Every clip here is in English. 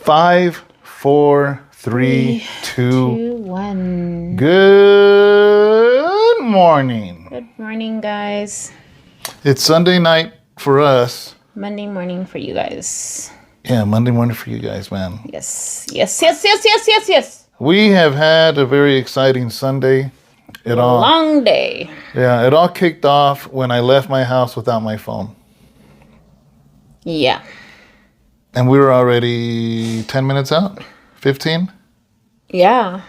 5, 4, 3, 2, 1. Good morning. Good morning, guys. It's Sunday night for us. Monday morning for you guys. Yeah, Monday morning for you guys, man. Yes. We have had a very exciting Sunday. Long day. Yeah, it all kicked off when I left my house without my phone. Yeah. And we were already 10 minutes out? 15? Yeah.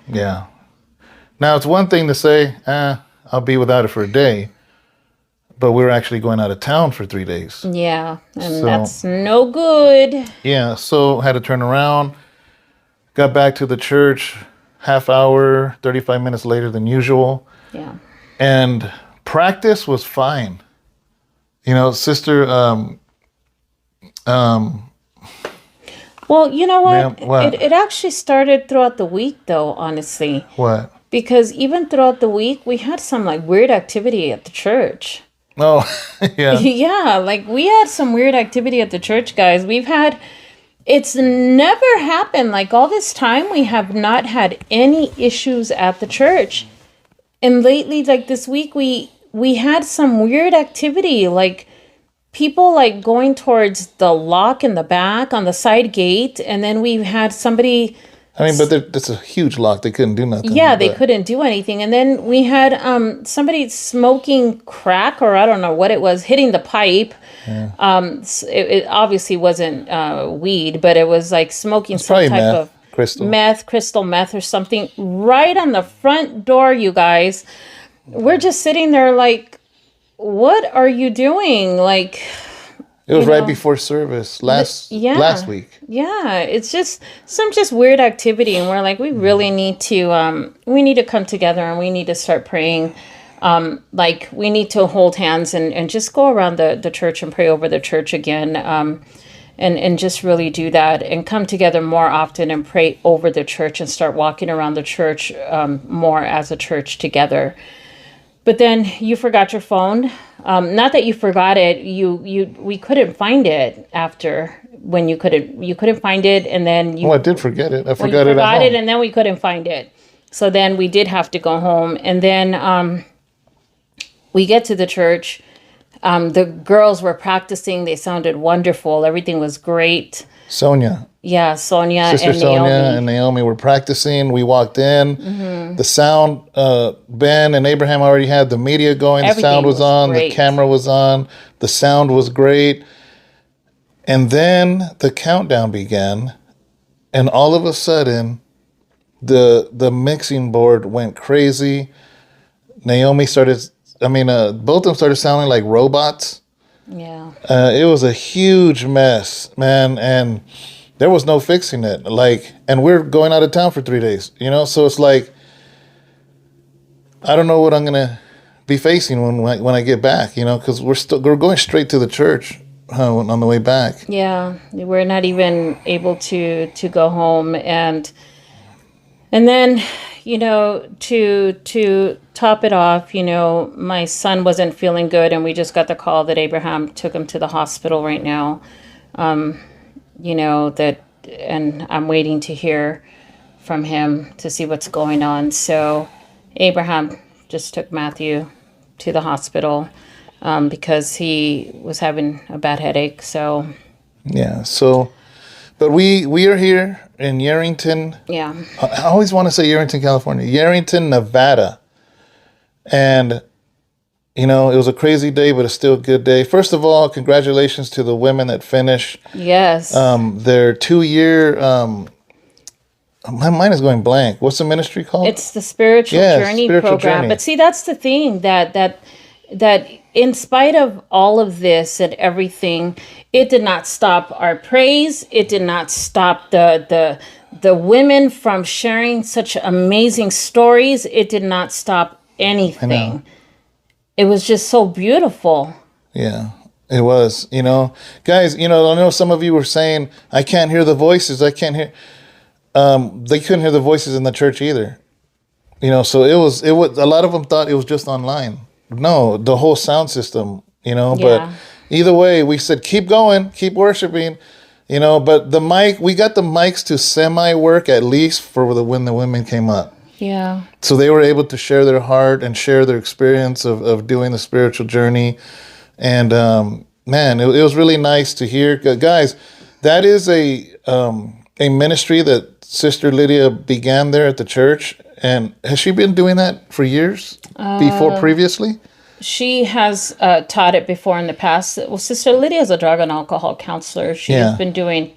Yeah. Now, it's one thing to say, I'll be without it for a day. But we're actually going out of town for 3 days. Yeah, and that's no good. Yeah, so had to turn around. Got back to the church half hour, 35 minutes later than usual. Yeah. And practice was fine. You know, sister... Well, you know what? What? It actually started throughout the week, though, honestly. What? Because even throughout the week, we had some weird activity at the church. Oh, yeah. Yeah, we had some weird activity at the church, guys. It's never happened. All this time, we have not had any issues at the church. And lately, this week, we had some weird activity, people going towards the lock in the back on the side gate, and then we had somebody. I mean, but that's a huge lock. They couldn't do nothing. Yeah, they couldn't do anything. And then we had somebody smoking crack, or I don't know what it was, hitting the pipe. Yeah. It obviously wasn't weed, but it was smoking some type of crystal meth or something right on the front door, you guys. We're just sitting there what are you doing? It was right before service last week. Yeah, it's just some weird activity, and we're we really need to come together, and we need to start praying. We need to hold hands and just go around the church and pray over the church again, and just really do that and come together more often and pray over the church and start walking around the church more as a church together. But then you forgot your phone. Not that you forgot it. We couldn't find it after when you couldn't find it, and then you. Oh, I did forget it. I forgot it at home. And then we couldn't find it. So then we did have to go home, and then we get to the church. The girls were practicing. They sounded wonderful. Everything was great. Sonia. Yeah, Sonia Sister and Sonia Naomi. and Naomi were practicing. We walked in. Mm-hmm. The sound, Ben and Abraham already had the media going. Everything the sound was on. Great. The camera was on. The sound was great. And then the countdown began. And all of a sudden, the mixing board went crazy. Naomi started, both of them started sounding like robots. Yeah. It was a huge mess, man. And there was no fixing it. And we're going out of town for 3 days, so it's I don't know what I'm going to be facing when I get back, because we're going straight to the church on the way back. Yeah. We're not even able to go home. And then, to top it off, my son wasn't feeling good, and we just got the call that Abraham took him to the hospital right now. And I'm waiting to hear from him to see what's going on. So Abraham just took Matthew to the hospital because he was having a bad headache. So yeah. But we are here in Yerington. Yeah. I always want to say Yerington, California. Yerington, Nevada. And it was a crazy day, but it's still a good day. First of all, congratulations to the women that finished. Yes. Their 2-year, my mind is going blank. What's the ministry called? It's the Spiritual Journey program. Journey. But see, that's the thing that in spite of all of this and everything, it did not stop our praise. It did not stop the women from sharing such amazing stories. It did not stop anything. It was just so beautiful. Yeah, it was. Guys, I know some of you were saying, I can't hear the voices. I can't hear. They couldn't hear the voices in the church either. So it was, a lot of them thought it was just online. No, the whole sound system, Yeah. But either way, we said, keep going, keep worshiping. You know, but we got the mics to semi-work at least for when the women came up. Yeah. So they were able to share their heart and share their experience of doing the spiritual journey. And man, it was really nice to hear. Guys, that is a ministry that Sister Lydia began there at the church. And has she been doing that for years previously? She has taught it before in the past. Well, Sister Lydia is a drug and alcohol counselor. She has been doing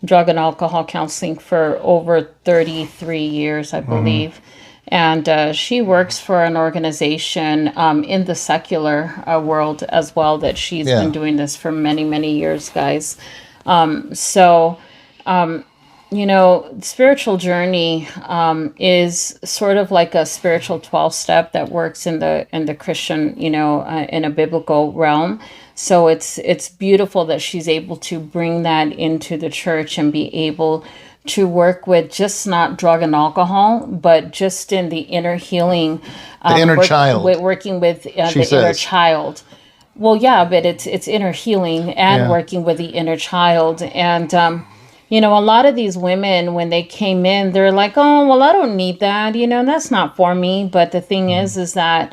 drug and alcohol counseling for over 33 years, I believe. And she works for an organization in the secular world as well, that she's been doing this for many, many years, guys. You know, spiritual journey is sort of like a spiritual 12-step that works in the Christian, you know, in a biblical realm. So it's beautiful that she's able to bring that into the church and be able to work with just not drug and alcohol, but just in the inner healing, the inner child, working with the inner child. Well, yeah, but it's inner healing and working with the inner child. And you know, a lot of these women, when they came in, they're like, oh, well, I don't need that. You know, that's not for me. But the thing is that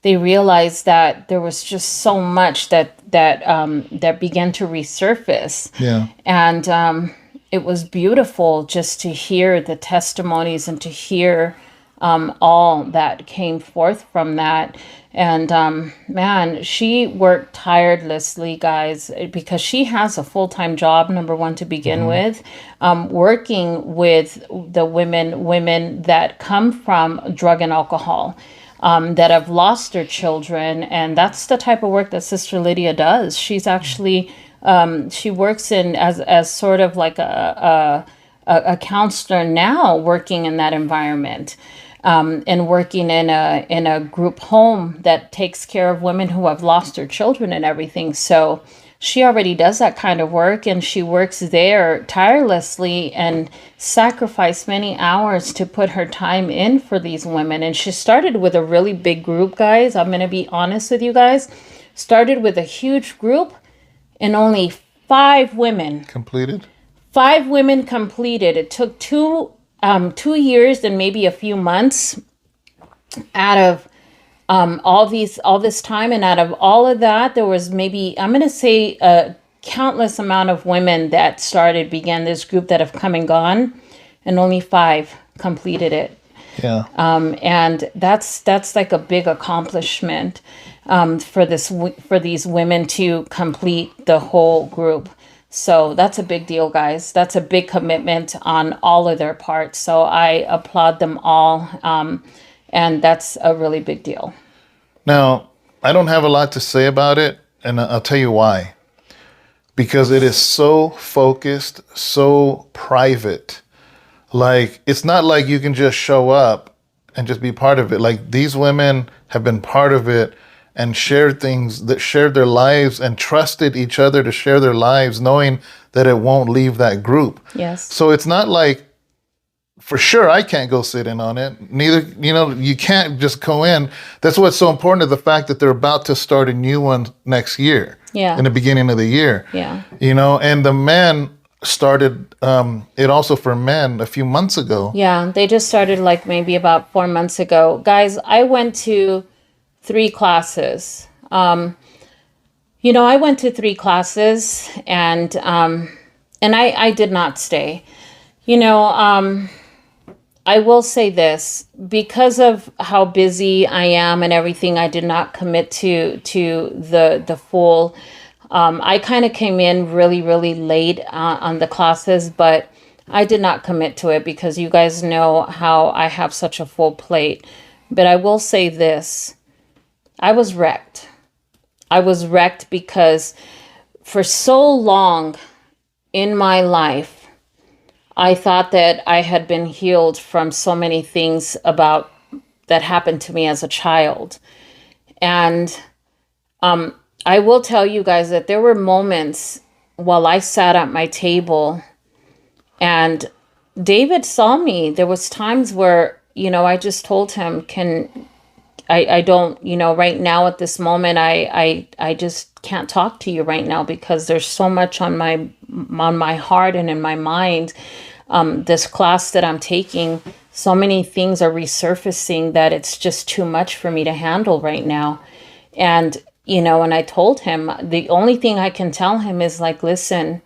they realized that there was just so much that began to resurface. Yeah. And it was beautiful just to hear the testimonies and to hear all that came forth from that. And man, she worked tirelessly, guys, because she has a full-time job, number one, to begin with, working with the women that come from drug and alcohol, that have lost their children. And that's the type of work that Sister Lydia does. She's actually, she works in as sort of like a counselor now, working in that environment. And working in a group home that takes care of women who have lost their children and everything. So she already does that kind of work, and she works there tirelessly and sacrificed many hours to put her time in for these women. And she started with a really big group, guys. I'm going to be honest with you guys. Started with a huge group and only 5 women completed. 5 women completed. It took 2 years and maybe a few months out of all this time, and out of all of that, there was maybe, I'm going to say, a countless amount of women that began this group that have come and gone, and only 5 completed it. Yeah. And that's like a big accomplishment for these women to complete the whole group. So that's a big deal, guys. That's a big commitment on all of their parts. So I applaud them all. And that's a really big deal. Now, I don't have a lot to say about it, and I'll tell you why. Because it is so focused, so private. Like, it's not like you can just show up and just be part of it. Like, these women have been part of it and shared their lives and trusted each other to share their lives, knowing that it won't leave that group. Yes. So it's not like, for sure, I can't go sit in on it. Neither, you can't just go in. That's what's so important, to the fact that they're about to start a new one next year. Yeah. In the beginning of the year. Yeah. And the men started it also for men a few months ago. Yeah, they just started like maybe about 4 months ago. Guys, I went to 3 classes. I went to 3 classes, and I did not stay. I will say this, because of how busy I am and everything, I did not commit to the full. I kind of came in really, really late on the classes, but I did not commit to it because you guys know how I have such a full plate. But I will say this. I was wrecked. I was wrecked because for so long in my life, I thought that I had been healed from so many things that happened to me as a child. And I will tell you guys that there were moments while I sat at my table and David saw me. There was times where, I just told him, I don't, right now at this moment, I just can't talk to you right now because there's so much on my heart and in my mind. This class that I'm taking, so many things are resurfacing that it's just too much for me to handle right now. And, and I told him, the only thing I can tell him is like, listen,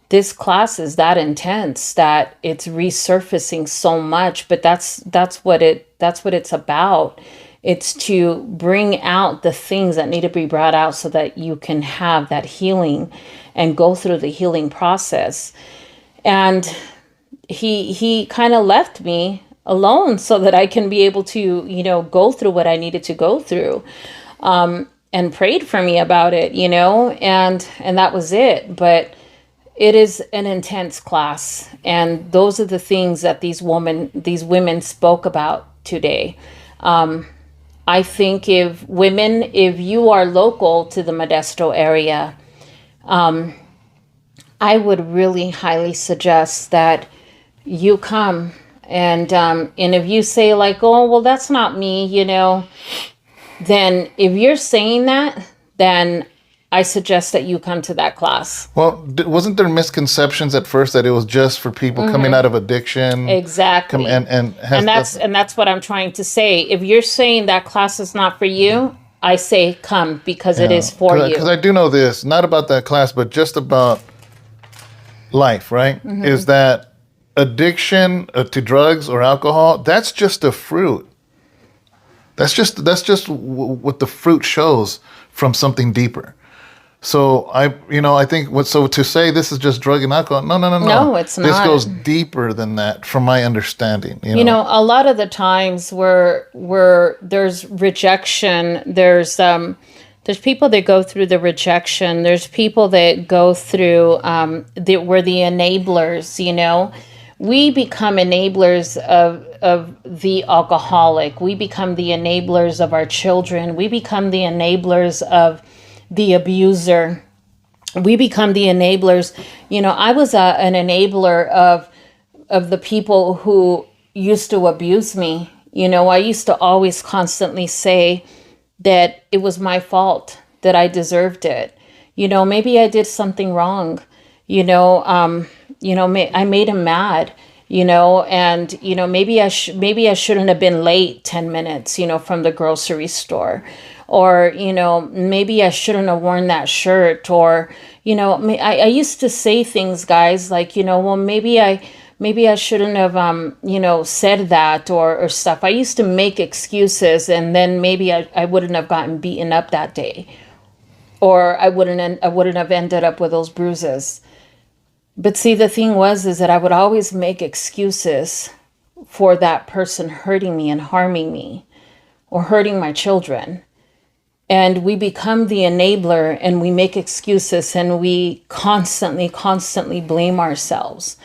this class is that intense that it's resurfacing so much, but that's what it's about. It's to bring out the things that need to be brought out so that you can have that healing and go through the healing process. And he kind of left me alone so that I can be able to, go through what I needed to go through, and prayed for me about it, and that was it. But it is an intense class. And those are the things that these women spoke about today. I think if you are local to the Modesto area, I would really highly suggest that you come. And if you say like, oh, well, that's not me, then if you're saying that, then I suggest that you come to that class. Well, wasn't there misconceptions at first that it was just for people coming out of addiction? Exactly. And that's what I'm trying to say. If you're saying that class is not for you, I say come, because it is for you. Because I do know this, not about that class, but just about life, right? Is that addiction to drugs or alcohol, that's just a fruit. That's just what the fruit shows from something deeper. So I think to say this is just drug and alcohol, no. No, it's not. This goes deeper than that, from my understanding. A lot of the times where there's rejection, there's people that go through the rejection. There's people that go through we're the enablers. We become enablers of the alcoholic. We become the enablers of our children. We become the enablers of the abuser. We become the enablers. I was an enabler of the people who used to abuse me. I used to always constantly say that it was my fault, that I deserved it. Maybe I did something wrong. I made him mad, and, maybe I shouldn't have been late 10 minutes, from the grocery store. Or, maybe I shouldn't have worn that shirt. Or, I used to say things, guys, like, well, maybe I shouldn't have, said that or stuff. I used to make excuses, and then maybe I wouldn't have gotten beaten up that day, or I wouldn't have ended up with those bruises. But see, the thing is that I would always make excuses for that person hurting me and harming me or hurting my children. And we become the enabler, and we make excuses, and we constantly blame ourselves.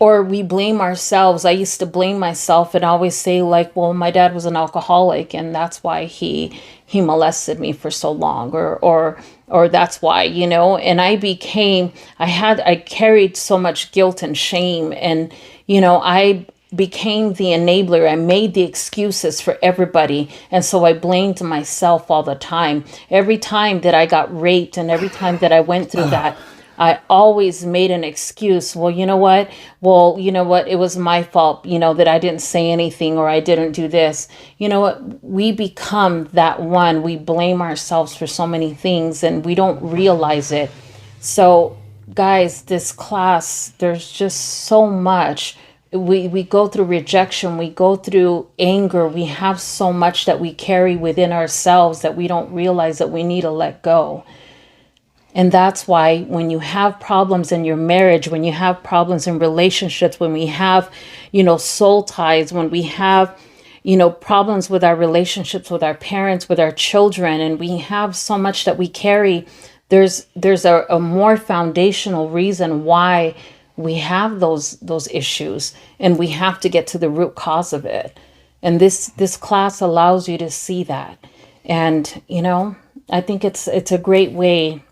Or we blame ourselves. I used to blame myself and always say like, well, my dad was an alcoholic, and that's why he molested me for so long, or that's why, and I carried so much guilt and shame, and, I became the enabler. I made the excuses for everybody. And so I blamed myself all the time. Every time that I got raped and every time that I went through that, I always made an excuse. Well, you know what? It was my fault, that I didn't say anything, or I didn't do this. You know what? We become that one. We blame ourselves for so many things, and we don't realize it. So, guys, this class, there's just so much. We go through rejection. We go through anger. We have so much that we carry within ourselves that we don't realize that we need to let go. And that's why when you have problems in your marriage, when you have problems in relationships, when we have, soul ties, when we have, problems with our relationships with our parents, with our children, and we have so much that we carry, there's a more foundational reason why we have those issues, and we have to get to the root cause of it. And this class allows you to see that. And, I think it's a great way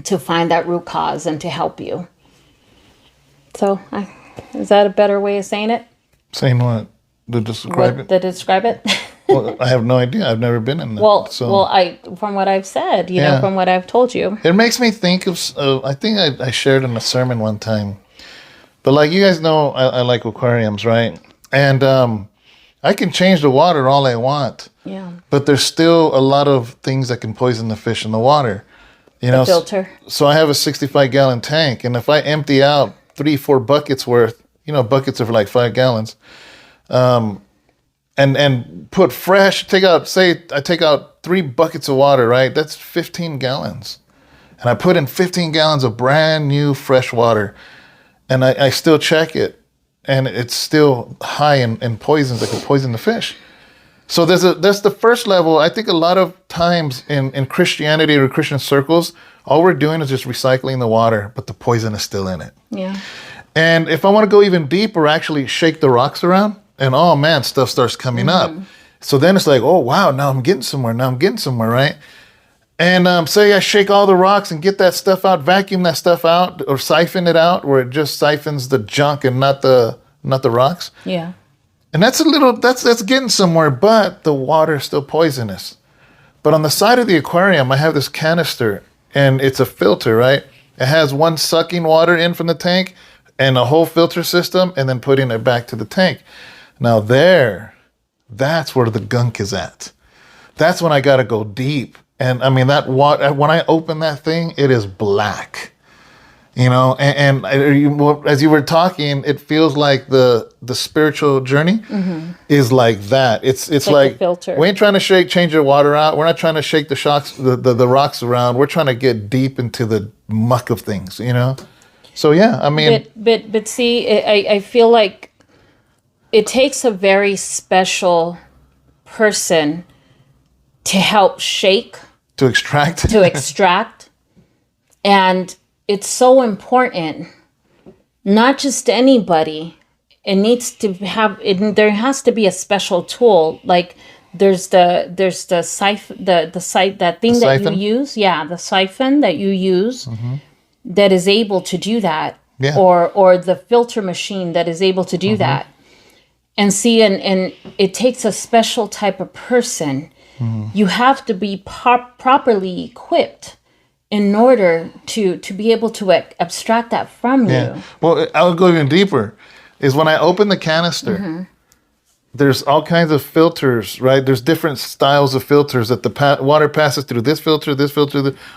to find that root cause and to help you. So, is that a better way of saying it? Saying what? To describe it? To describe it? Well, I have no idea. I've never been in that. Well, from what I've said, from what I've told you. It makes me think of, I think I shared in a sermon one time. But like you guys know, I like aquariums, right? And I can change the water all I want. Yeah. But there's still a lot of things that can poison the fish in the water. The filter. So I have a 65-gallon tank, and if I empty out 3-4 buckets worth, buckets are like 5 gallons, and put fresh, I take out 3 buckets of water, right? That's 15 gallons. And I put in 15 gallons of brand new fresh water, and I still check it, and it's still high in poisons that can poison the fish. So that's the first level. I think a lot of times in Christianity or Christian circles, all we're doing is just recycling the water, but the poison is still in it. Yeah. And if I want to go even deeper, actually shake the rocks around, and oh man, stuff starts coming up. So then it's like, oh wow, now I'm getting somewhere, right? And say I shake all the rocks and get that stuff out, vacuum that stuff out, or siphon it out, where it just siphons the junk and not the rocks. Yeah. And that's getting somewhere, but the water is still poisonous. But on the side of the aquarium, I have this canister, and it's a filter, right? It has one sucking water in from the tank and a whole filter system, and then putting it back to the tank. Now that's where the gunk is at. That's when I got to go deep. And I mean, that water, when I open that thing, it is black. And as you were talking, it feels like the spiritual journey is like that. It's like a filter. We ain't trying to change your water out. We're not trying to shake the rocks around. We're trying to get deep into the muck of things, So yeah, I mean, but see, I feel like it takes a very special person to help shake, to extract, and it's so important, not just anybody. It needs to have it. There has to be a special tool. Like there's the siphon, that thing that you use. Yeah, the siphon that you use that is able to do that. Yeah. Or the filter machine that is able to do that. And see, and it takes a special type of person. You have to be properly equipped in order to be able to abstract that from you. Well, I'll go even deeper. Is when I open the canister, there's all kinds of filters, right? There's different styles of filters that the water passes through. This filter,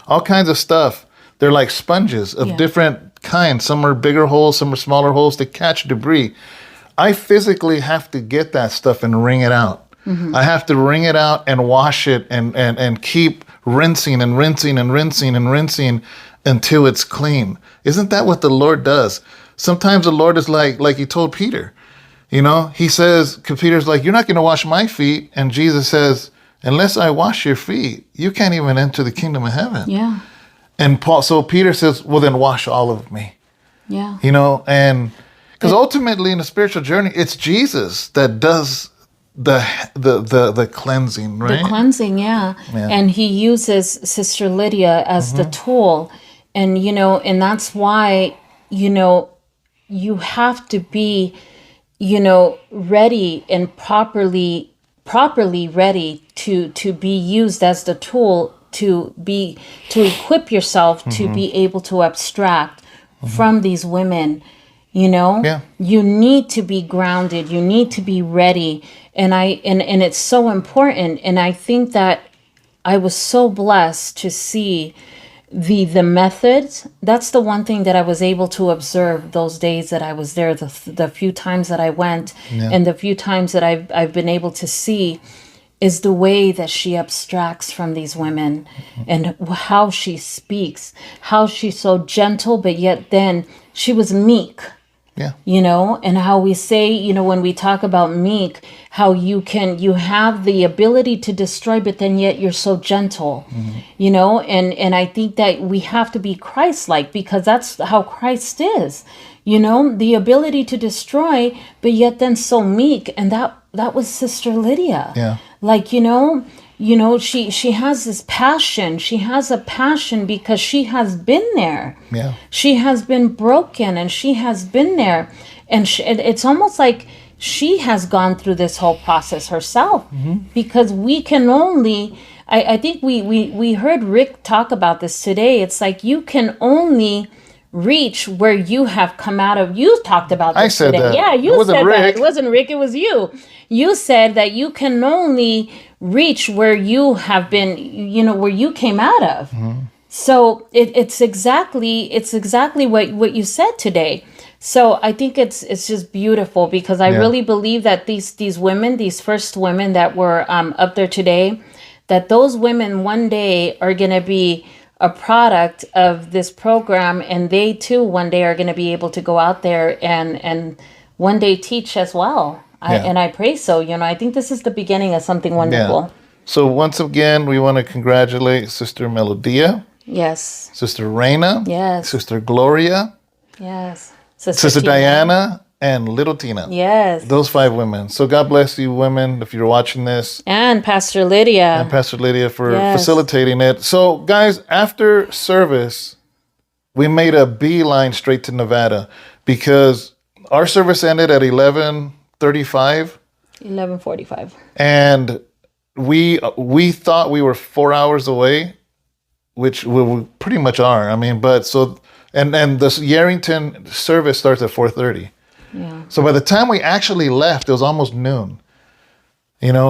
all kinds of stuff. They're like sponges of different kinds. Some are bigger holes, some are smaller holes to catch debris. I physically have to get that stuff and wring it out. I have to wring it out and wash it and keep rinsing and rinsing and rinsing and rinsing until it's clean. Isn't that what the Lord does? Sometimes the Lord is like he told Peter. He says, because Peter's like, you're not going to wash my feet. And Jesus says, unless I wash your feet, you can't even enter the kingdom of heaven. Yeah. And so Peter says, well, then wash all of me. Yeah. And because ultimately in the spiritual journey, it's Jesus that does the cleansing, right? The cleansing, yeah. And he uses Sister Lydia as the tool. And, and that's why, you have to be, ready and properly ready to be used as the tool to equip yourself to be able to abstract from these women. You need to be grounded, you need to be ready, and it's so important. And I think that I was so blessed to see the methods. That's the one thing that I was able to observe those days that I was there, the few times that I went, and the few times that I've been able to see, is the way that she abstracts from these women and how she speaks, how she's so gentle, but yet then she was meek. Yeah. And how we say, when we talk about meek, how you have the ability to destroy, but then yet you're so gentle, and I think that we have to be Christ-like, because that's how Christ is, the ability to destroy, but yet then so meek. And that was Sister Lydia. Yeah. Like, she has this passion. She has a passion because she has been there. Yeah. She has been broken, and she has been there. And it's almost like, she has gone through this whole process herself, because we can only, I think we heard Rick talk about this today. It's like you can only reach where you have come out of. You talked about this I said today. that. Yeah, you It said Rick. that. It wasn't Rick, it was you. You said that you can only reach where you have been, where you came out of. So it's exactly what you said today. So I think it's just beautiful, because I really believe that these women, these first women that were up there today, that those women one day are going to be a product of this program, and they too one day are going to be able to go out there and one day teach as well. And I pray so. I think this is the beginning of something wonderful. Yeah. So once again, we want to congratulate Sister Melodia. Yes. Sister Rena. Yes. Sister Gloria. Yes. Sister Diana and little Tina. Yes. Those 5 women. So God bless you women if you're watching this. And Pastor Lydia. And Pastor Lydia for facilitating it. So guys, after service, we made a beeline straight to Nevada, because our service ended at 11:35. 11:45. And we thought we were 4 hours away, which we pretty much are. I mean, but so... And the Yarrington service starts at 4:30. Yeah. So by the time we actually left, it was almost noon.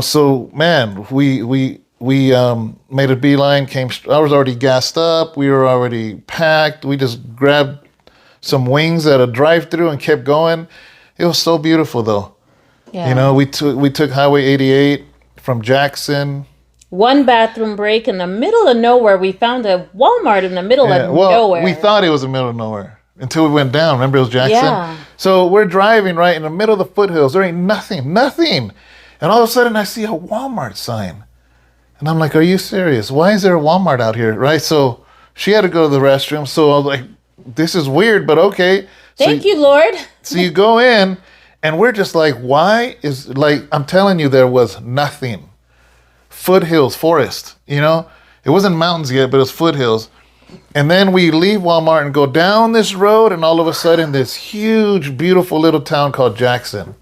So man, we made a beeline. I was already gassed up. We were already packed. We just grabbed some wings at a drive-through and kept going. It was so beautiful, though. Yeah. We took Highway 88 from Jackson. One bathroom break in the middle of nowhere. We found a Walmart in the middle of nowhere. We thought it was the middle of nowhere until we went down. Remember, it was Jackson? Yeah. So we're driving right in the middle of the foothills. There ain't nothing. And all of a sudden, I see a Walmart sign. And I'm like, are you serious? Why is there a Walmart out here, right? So she had to go to the restroom. So I was like, this is weird, but okay. Thank you, Lord. So you go in, and we're just like, I'm telling you, there was nothing. Foothills, forest, it wasn't mountains yet, but it was foothills. And then we leave Walmart and go down this road, and all of a sudden this huge, beautiful little town called Jackson.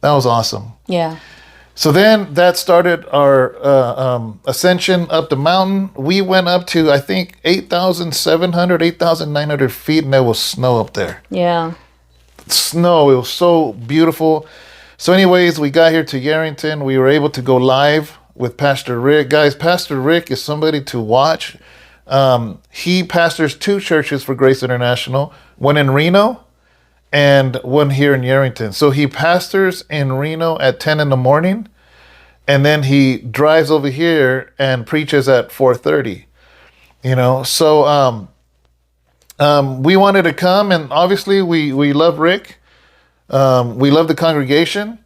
That was awesome. Yeah. So then that started our ascension up the mountain. We went up to, I think, 8,700, 8,900 feet, and there was snow up there. Yeah. Snow, it was so beautiful. So anyways, we got here to Yarrington. We were able to go live with Pastor Rick. Guys, Pastor Rick is somebody to watch. He pastors 2 churches for Grace International, one in Reno and one here in Yarrington. So he pastors in Reno at 10 in the morning, and then he drives over here and preaches at 4:30. So we wanted to come, and obviously we love Rick. We love the congregation,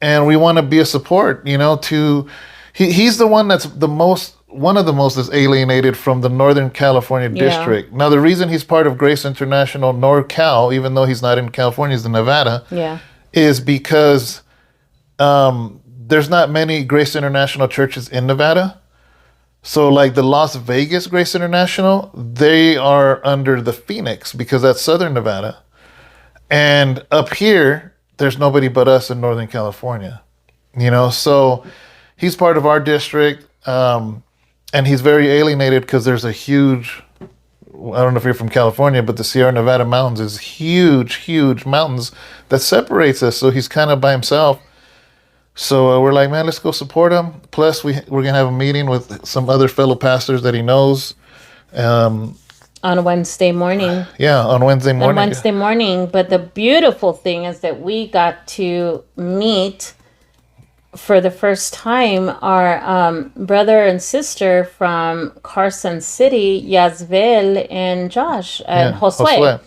and we want to be a support, he's the one that's one of the most is alienated from the Northern California district. Now, the reason he's part of Grace International NorCal, even though he's not in California, he's in Nevada, is because there's not many Grace International churches in Nevada. So like the Las Vegas Grace International, they are under the Phoenix, because that's Southern Nevada. And up here, there's nobody but us in Northern California, so he's part of our district, and he's very alienated because there's a huge, I don't know if you're from California, but the Sierra Nevada mountains is huge mountains that separates us. So he's kind of by himself. So we're like, man, let's go support him. Plus, we're going to have a meeting with some other fellow pastors that he knows. On Wednesday morning. Yeah, on Wednesday morning. On Wednesday morning. But the beautiful thing is that we got to meet for the first time our brother and sister from Carson City, Yazvel and Josh and Josue.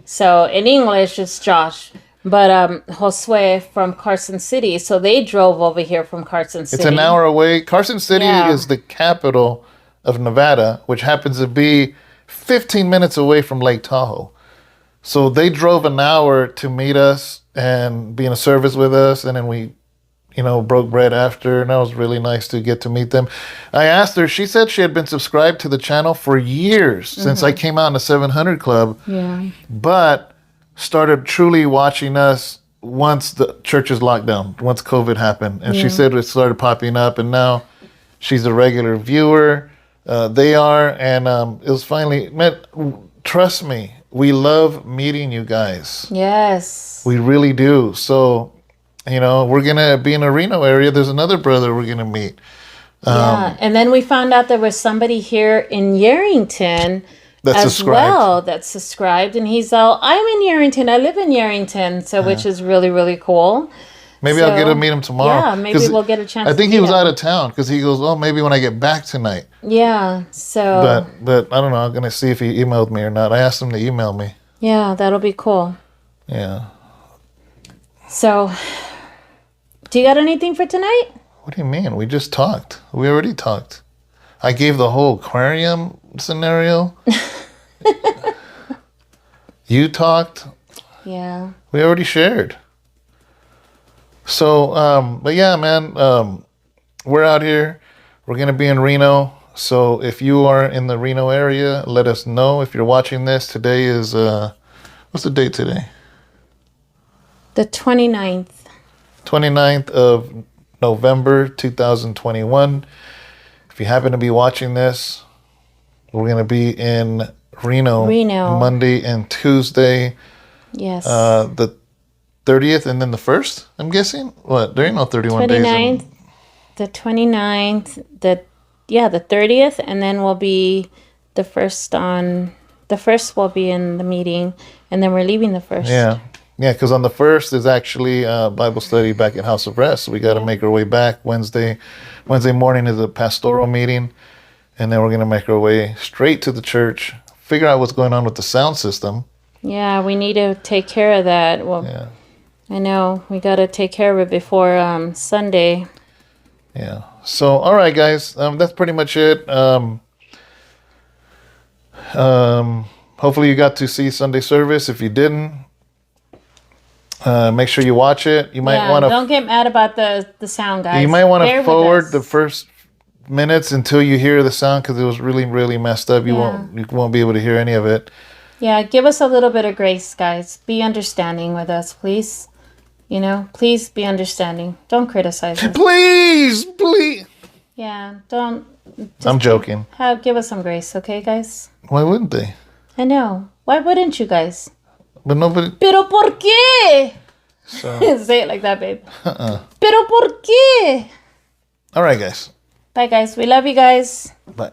So in English, it's Josh. But Josue from Carson City. So they drove over here from Carson City. It's an hour away. Carson City is the capital of Nevada, which happens to be 15 minutes away from Lake Tahoe. So they drove an hour to meet us and be in a service with us. And then we, broke bread after. And that was really nice to get to meet them. I asked her, she said she had been subscribed to the channel for years, since I came out in the 700 Club. Yeah. But started truly watching us once the churches locked down, once COVID happened. And she said it started popping up, and now she's a regular viewer. They are, and it was finally, man, trust me, we love meeting you guys. Yes. We really do. So, we're going to be in the Reno area. There's another brother we're going to meet. Yeah, and then we found out there was somebody here in Yerington that's subscribed, and he's all, I'm in Yerington, I live in Yerington, so which is really, really cool. Maybe I'll get to meet him tomorrow. Yeah, maybe we'll get a chance. I think he was out of town because he goes, maybe when I get back tonight. Yeah, so. But I don't know. I'm going to see if he emailed me or not. I asked him to email me. Yeah, that'll be cool. Yeah. So, do you got anything for tonight? What do you mean? We just talked. We already talked. I gave the whole aquarium scenario. You talked. Yeah. We already shared. So, but yeah, man, we're out here. We're going to be in Reno. So if you are in the Reno area, let us know. If you're watching this, today is, what's the date today? The 29th. 29th of November, 2021. If you happen to be watching this, we're going to be in Reno. Monday and Tuesday. Yes. The 30th and then the 1st, I'm guessing? What? There ain't no 31 days. The 29th, the 30th, and then we'll be the 1st will be in the meeting, and then we're leaving the 1st. Yeah. Yeah, because on the 1st is actually Bible study back at House of Rest. So we got to make our way back. Wednesday morning is a pastoral meeting, and then we're going to make our way straight to the church, figure out what's going on with the sound system. Yeah, we need to take care of that. Well, yeah. I know. We got to take care of it before Sunday. Yeah. So, all right, guys. That's pretty much it. Hopefully you got to see Sunday service. If you didn't, make sure you watch it. You might want to... Don't get mad about the sound, guys. You might want to forward the first minutes until you hear the sound because it was really, really messed up. You won't be able to hear any of it. Yeah, give us a little bit of grace, guys. Be understanding with us, please. Please be understanding. Don't criticize us. Please. Yeah, don't. I'm joking. Give us some grace, okay, guys? Why wouldn't they? I know. Why wouldn't you guys? But nobody... Pero por qué? So... Say it like that, babe. Pero por qué? All right, guys. Bye, guys. We love you guys. Bye.